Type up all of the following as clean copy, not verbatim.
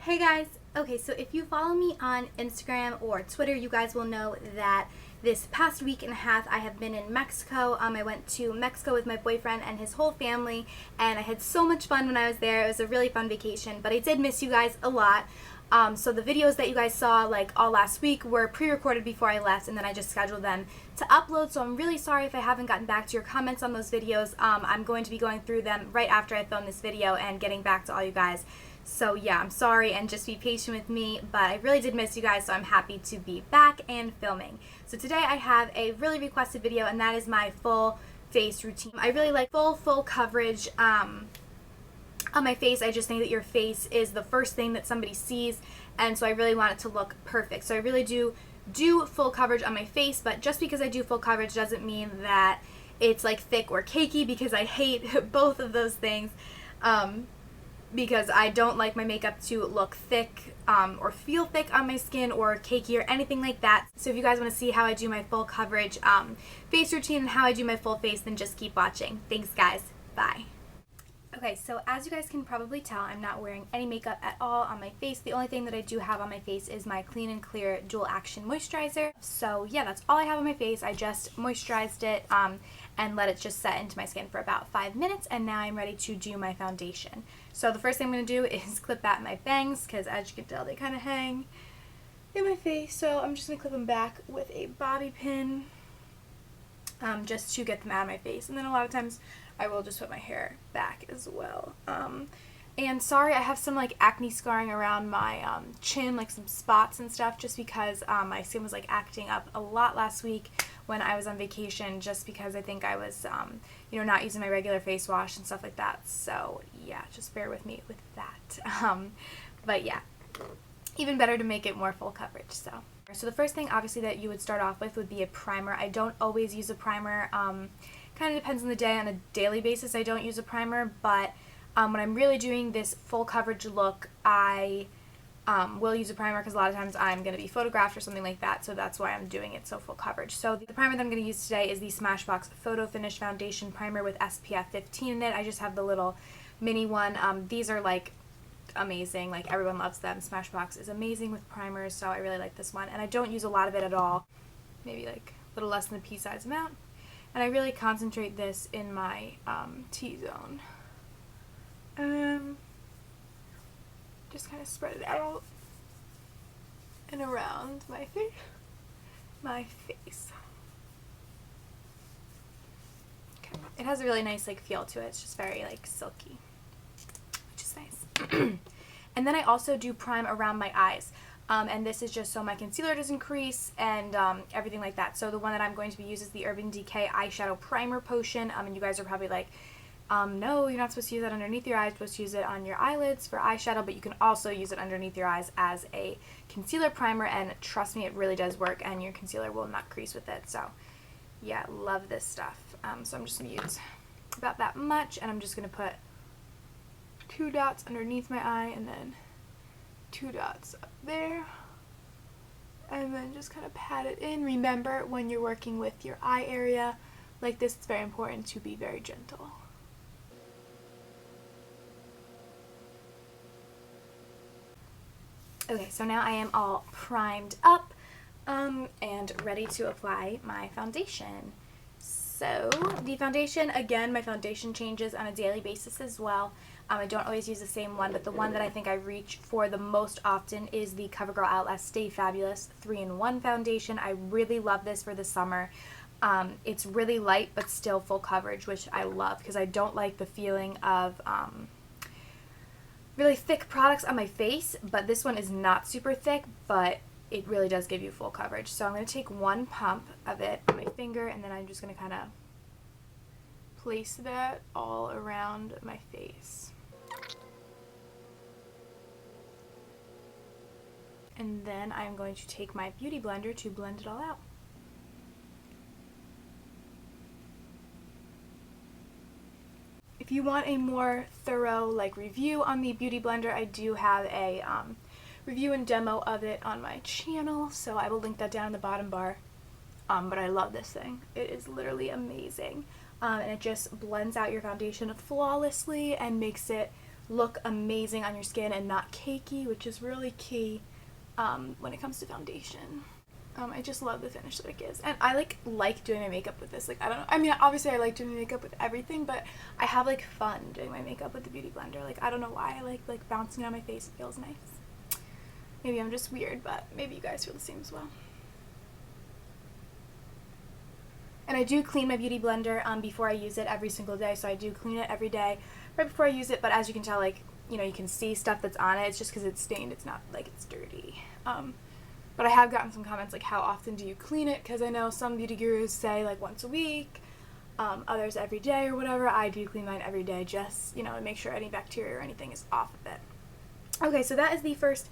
Hey guys! Okay, so if you follow me on Instagram or Twitter, you guys will know that this past week and a half I have been in Mexico. I went to Mexico with my boyfriend and his whole family, and I had so much fun when I was there. It was a really fun vacation, but I did miss you guys a lot. So the videos that you guys saw like all last week were pre-recorded before I left, and then I just scheduled them to upload. So I'm really sorry if I haven't gotten back to your comments on those videos. I'm going to be going through them right after I film this video and getting back to all you guys. So yeah, I'm sorry and just be patient with me, but I really did miss you guys, so I'm happy to be back and filming. So today I have a really requested video, and that is my full face routine. I really like full coverage on my face. I just think that your face is the first thing that somebody sees, and so I really want it to look perfect. So I really do full coverage on my face, but just because I do full coverage doesn't mean that it's like thick or cakey, because I hate both of those things. Because I don't like my makeup to look thick or feel thick on my skin or cakey or anything like that. So if you guys want to see how I do my full coverage face routine and how I do my full face, then just keep watching. Thanks guys. Bye. Okay, so as you guys can probably tell, I'm not wearing any makeup at all on my face. The only thing that I do have on my face is my Clean and Clear Dual Action Moisturizer. So yeah, that's all I have on my face. I just moisturized it and let it just set into my skin for about 5 minutes, and now I'm ready to do my foundation. So the first thing I'm going to do is clip back my bangs, because as you can tell, they kind of hang in my face. So I'm just going to clip them back with a bobby pin just to get them out of my face. And then a lot of times I will just put my hair back as well. And sorry, I have some like acne scarring around my chin, like some spots and stuff, just because my skin was like acting up a lot last week when I was on vacation, just because I think I was, not using my regular face wash and stuff like that. So yeah, just bear with me with that. But yeah, even better to make it more full coverage. So the first thing obviously that you would start off with would be a primer. I don't always use a primer. Kind of depends on the day. On a daily basis I don't use a primer, but when I'm really doing this full coverage look, I will use a primer, because a lot of times I'm going to be photographed or something like that, so that's why I'm doing it so full coverage. So the primer that I'm going to use today is the Smashbox Photofinish Foundation Primer with SPF 15 in it. I just have the little mini one. These are like amazing, like everyone loves them. Smashbox is amazing with primers, so I really like this one, and I don't use a lot of it at all, maybe like a little less than a pea-sized amount, and I really concentrate this in my T-zone. Just kind of spread it out and around my face. Okay. It has a really nice like feel to it. It's just very like silky, which is nice. And then I also do prime around my eyes. And this is just so my concealer doesn't crease and everything like that. So the one that I'm going to be using is the Urban Decay Eyeshadow Primer Potion. And you guys are probably like, no, you're not supposed to use that underneath your eyes. You're supposed to use it on your eyelids for eyeshadow, but you can also use it underneath your eyes as a concealer primer, and trust me, it really does work, and your concealer will not crease with it. So yeah, love this stuff. So I'm just going to use about that much, and I'm just going to put 2 dots underneath my eye, and then 2 dots up there, and then just kind of pat it in. Remember, when you're working with your eye area like this, it's very important to be very gentle. Okay, so now I am all primed up and ready to apply my foundation. So the foundation, again, my foundation changes on a daily basis as well. I don't always use the same one, but the one that I think I reach for the most often is the CoverGirl Outlast Stay Fabulous 3-in-1 foundation. I really love this for the summer. It's really light but still full coverage, which I love, because I don't like the feeling of really thick products on my face, but this one is not super thick, but it really does give you full coverage. So I'm going to take 1 pump of it on my finger, and then I'm just going to kind of place that all around my face. And then I'm going to take my beauty blender to blend it all out. If you want a more thorough review on the beauty blender, I do have a review and demo of it on my channel, so I will link that down in the bottom bar. But I love this thing. It is literally amazing. And it just blends out your foundation flawlessly and makes it look amazing on your skin and not cakey, which is really key when it comes to foundation. I just love the finish that it gives, and I like doing my makeup with this. Like, I don't know, I mean, obviously I like doing my makeup with everything, but I have like fun doing my makeup with the Beauty Blender. Like, I don't know why, I like bouncing on my face. It feels nice. Maybe I'm just weird, but maybe you guys feel the same as well. And I do clean my Beauty Blender before I use it every single day, so I do clean it every day right before I use it. But as you can tell, like, you know, you can see stuff that's on it. It's just because it's stained. It's not like it's dirty. But I have gotten some comments like, how often do you clean it? Because I know some beauty gurus say like once a week, others every day or whatever. I do clean mine every day, just, you know, to make sure any bacteria or anything is off of it. Okay, so that is the first,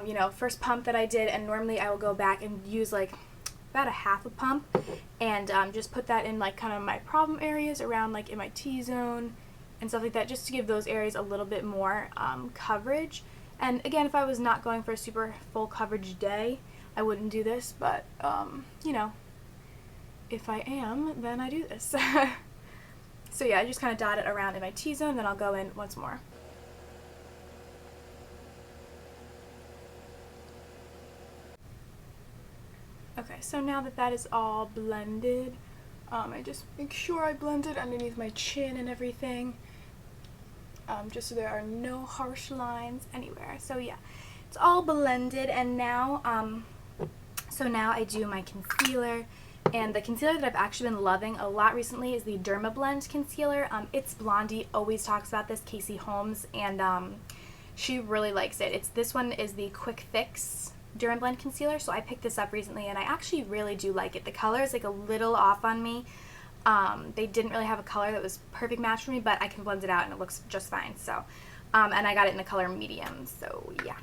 you know, first pump that I did, and normally I will go back and use like about a half a pump and just put that in like kind of my problem areas around like in my T-zone and stuff like that, just to give those areas a little bit more coverage. And again, if I was not going for a super full coverage day, I wouldn't do this, but you know, if I am, then I do this. So yeah, I just kind of dot it around in my T-zone, then I'll go in once more. Okay, so now that that is all blended, I just make sure I blend it underneath my chin and everything, just so there are no harsh lines anywhere. So yeah, it's all blended, and now, so now I do my concealer, and the concealer that I've actually been loving a lot recently is the Dermablend concealer. It's Blondie always talks about this, Casey Holmes, and she really likes it. This one is the Quick Fix Dermablend concealer, so I picked this up recently and I actually really do like it. The color is like a little off on me. They didn't really have a color that was perfect match for me, but I can blend it out and it looks just fine. So, and I got it in the color medium, so yeah.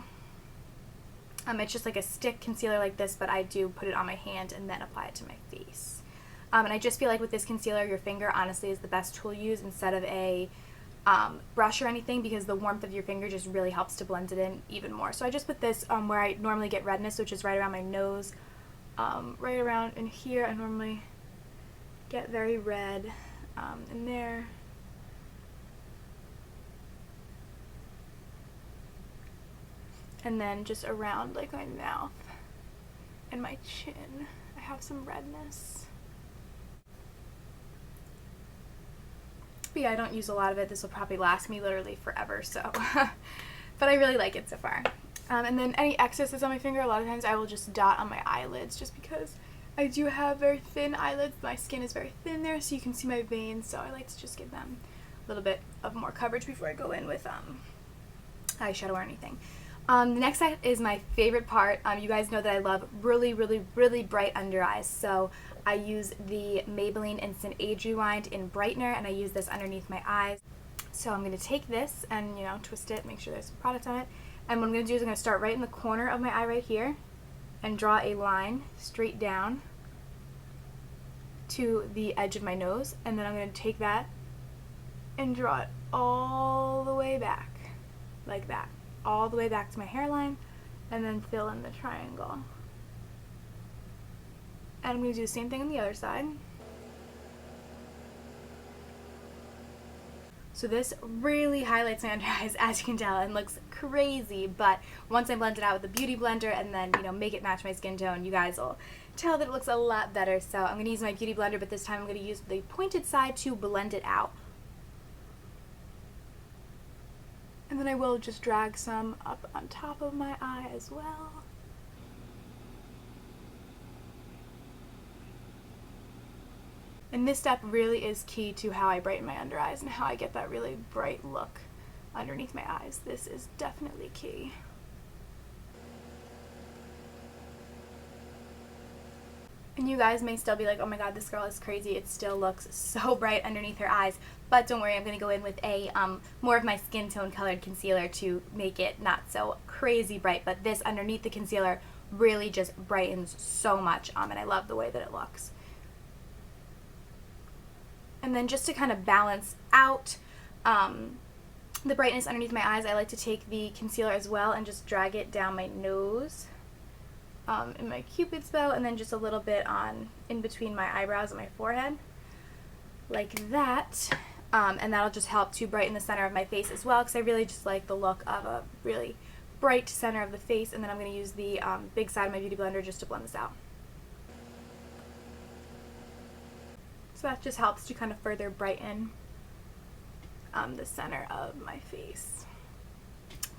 It's just like a stick concealer like this, but I do put it on my hand and then apply it to my face. And I just feel like with this concealer, your finger honestly is the best tool to use instead of a brush or anything, because the warmth of your finger just really helps to blend it in even more. So I just put this where I normally get redness, which is right around my nose, right around in here. I normally get very red in there. And then just around like my mouth and my chin, I have some redness. But yeah, I don't use a lot of it. This will probably last me literally forever, so. But I really like it so far. And then any excess that's on my finger, a lot of times I will just dot on my eyelids, just because I do have very thin eyelids. My skin is very thin there, so you can see my veins, so I like to just give them a little bit of more coverage before I go in with eyeshadow or anything. The next step is my favorite part. You guys know that I love really, really, really bright under eyes, so I use the Maybelline Instant Age Rewind in Brightener, and I use this underneath my eyes. So I'm going to take this and, you know, twist it, make sure there's some product on it. And what I'm going to do is I'm going to start right in the corner of my eye right here and draw a line straight down to the edge of my nose. And then I'm going to take that and draw it all the way back, like that. All the way back to my hairline, and then fill in the triangle. And I'm going to do the same thing on the other side. So this really highlights my under eyes, as you can tell, and looks crazy, but once I blend it out with the Beauty Blender and then, you know, make it match my skin tone, you guys will tell that it looks a lot better. So I'm going to use my Beauty Blender, but this time I'm going to use the pointed side to blend it out. And then I will just drag some up on top of my eye as well. And this step really is key to how I brighten my under eyes and how I get that really bright look underneath my eyes. This is definitely key. And you guys may still be like, oh my god, this girl is crazy. It still looks so bright underneath her eyes. But don't worry, I'm going to go in with a more of my skin tone colored concealer to make it not so crazy bright. But this underneath the concealer really just brightens so much, and I love the way that it looks. And then just to kind of balance out the brightness underneath my eyes, I like to take the concealer as well and just drag it down my nose. In my Cupid's bow, and then just a little bit on in between my eyebrows and my forehead, like that. and that'll just help to brighten the center of my face as well, because I really just like the look of a really bright center of the face. And then I'm going to use the big side of my Beauty Blender just to blend this out. So that just helps to kind of further brighten the center of my face.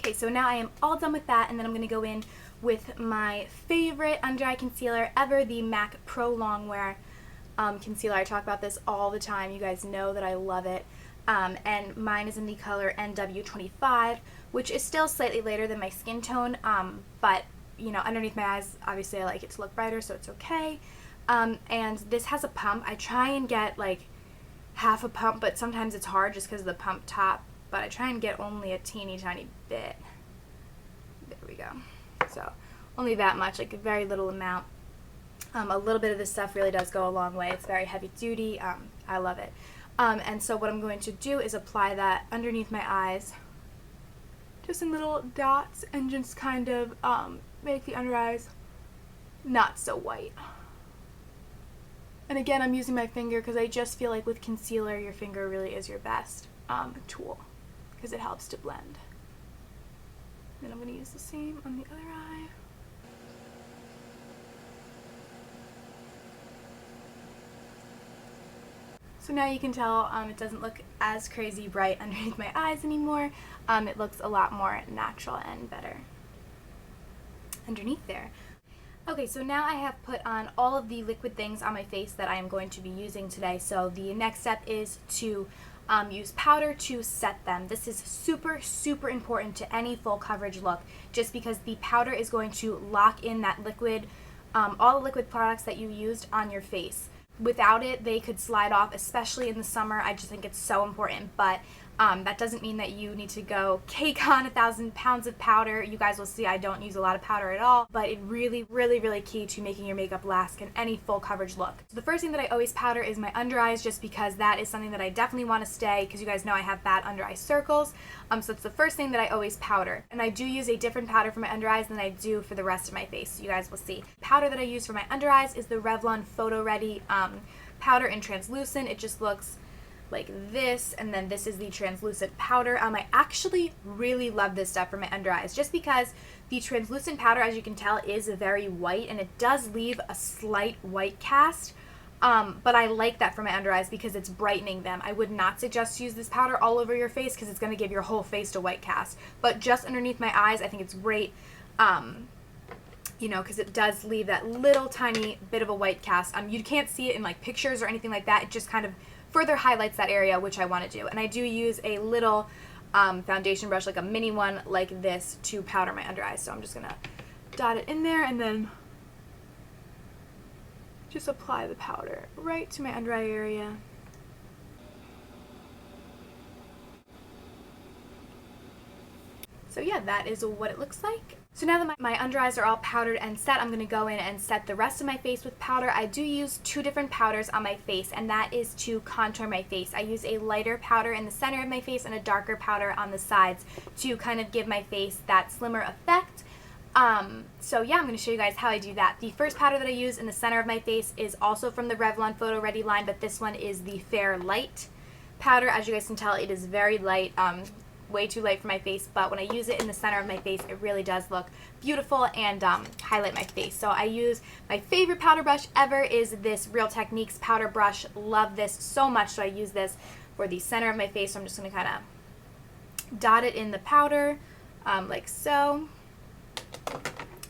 Okay, so now I am all done with that, and then I'm going to go in with my favorite under eye concealer ever, the MAC Pro Longwear concealer. I talk about this all the time. You guys know that I love it. And mine is in the color NW25, which is still slightly lighter than my skin tone, but, you know, underneath my eyes, obviously I like it to look brighter, so it's okay. And this has a pump. I try and get like half a pump, but sometimes it's hard just because of the pump top, but I try and get only a teeny tiny bit. There we go. So only that much, like a very little amount. A little bit of this stuff really does go a long way. It's very heavy duty. I love it. And so what I'm going to do is apply that underneath my eyes, just in little dots, and just kind of make the under eyes not so white. And again, I'm using my finger because I just feel like with concealer, your finger really is your best tool because it helps to blend. Then I'm going to use the same on the other eye. So now you can tell it doesn't look as crazy bright underneath my eyes anymore. It looks a lot more natural and better underneath there. Okay, so now I have put on all of the liquid things on my face that I am going to be using today. So the next step is to use powder to set them. This is super, super important to any full coverage look, just because the powder is going to lock in that liquid, all the liquid products that you used on your face. Without it, they could slide off, especially in the summer. I just think it's so important, but that doesn't mean that you need to go cake on 1,000 pounds of powder. You guys will see I don't use a lot of powder at all, but it really, really, really key to making your makeup last in any full coverage look. So the first thing that I always powder is my under eyes, just because that is something that I definitely want to stay, because you guys know I have bad under eye circles. So it's the first thing that I always powder. And I do use a different powder for my under eyes than I do for the rest of my face. You guys will see. Powder that I use for my under eyes is the Revlon Photoready powder in translucent. It just looks like this, and then this is the translucent powder. I actually really love this stuff for my under eyes, just because the translucent powder, as you can tell, is very white, and it does leave a slight white cast, but I like that for my under eyes because it's brightening them. I would not suggest to use this powder all over your face because it's going to give your whole face a white cast, but just underneath my eyes, I think it's great, you know, because it does leave that little tiny bit of a white cast. You can't see it in like pictures or anything like that. It just kind of further highlights that area, which I want to do. And I do use a little foundation brush, like a mini one like this, to powder my under eyes. So I'm just going to dot it in there and then just apply the powder right to my under eye area. So yeah, that is what it looks like. So now that my under eyes are all powdered and set, I'm going to go in and set the rest of my face with powder. I do use two different powders on my face, and that is to contour my face. I use a lighter powder in the center of my face and a darker powder on the sides to kind of give my face that slimmer effect. So yeah, I'm going to show you guys how I do that. The first powder that I use in the center of my face is also from the Revlon Photoready line, but this one is the Fair Light powder. As you guys can tell, it is very light. Way too light for my face, but when I use it in the center of my face, it really does look beautiful and highlight my face. So I use my favorite powder brush ever is this Real Techniques powder brush. Love this so much, so I use this for the center of my face. So I'm just going to kind of dot it in the powder like so,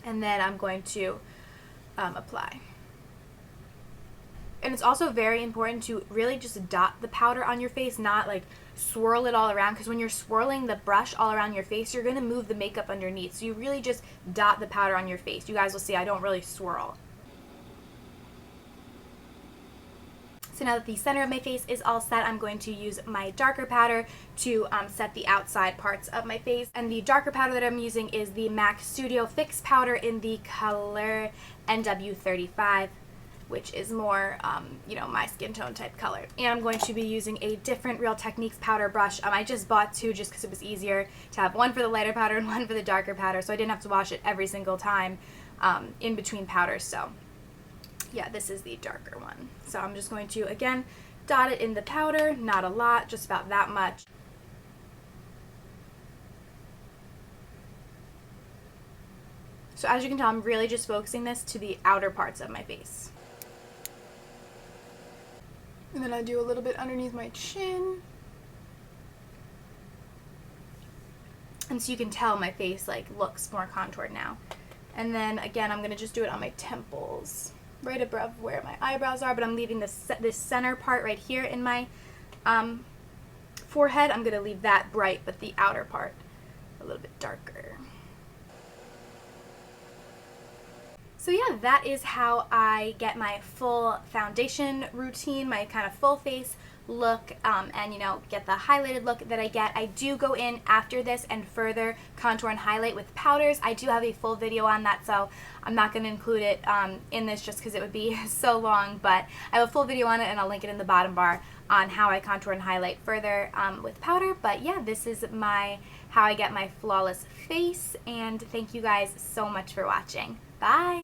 and then I'm going to apply. And it's also very important to really just dot the powder on your face, not like swirl it all around, because when you're swirling the brush all around your face, you're going to move the makeup underneath. So you really just dot the powder on your face. You guys will see I don't really swirl. So now that the center of my face is all set, I'm going to use my darker powder to set the outside parts of my face. And the darker powder that I'm using is the MAC Studio Fix powder in the color NW35. Which is more, you know, my skin tone type color. And I'm going to be using a different Real Techniques powder brush. I just bought two just because it was easier to have one for the lighter powder and one for the darker powder, so I didn't have to wash it every single time in between powders. So yeah, this is the darker one. So I'm just going to, again, dot it in the powder, not a lot, just about that much. So as you can tell, I'm really just focusing this to the outer parts of my face. And then I do a little bit underneath my chin. And so you can tell my face like looks more contoured now. And then again, I'm going to just do it on my temples, right above where my eyebrows are, but I'm leaving this center part right here in my forehead. I'm going to leave that bright, but the outer part a little bit darker. So yeah, that is how I get my full foundation routine, my kind of full face look, and you know, get the highlighted look that I get. I do go in after this and further contour and highlight with powders. I do have a full video on that, so I'm not going to include it in this just because it would be so long, but I have a full video on it and I'll link it in the bottom bar on how I contour and highlight further with powder. But yeah, this is how I get my flawless face, and thank you guys so much for watching. Bye!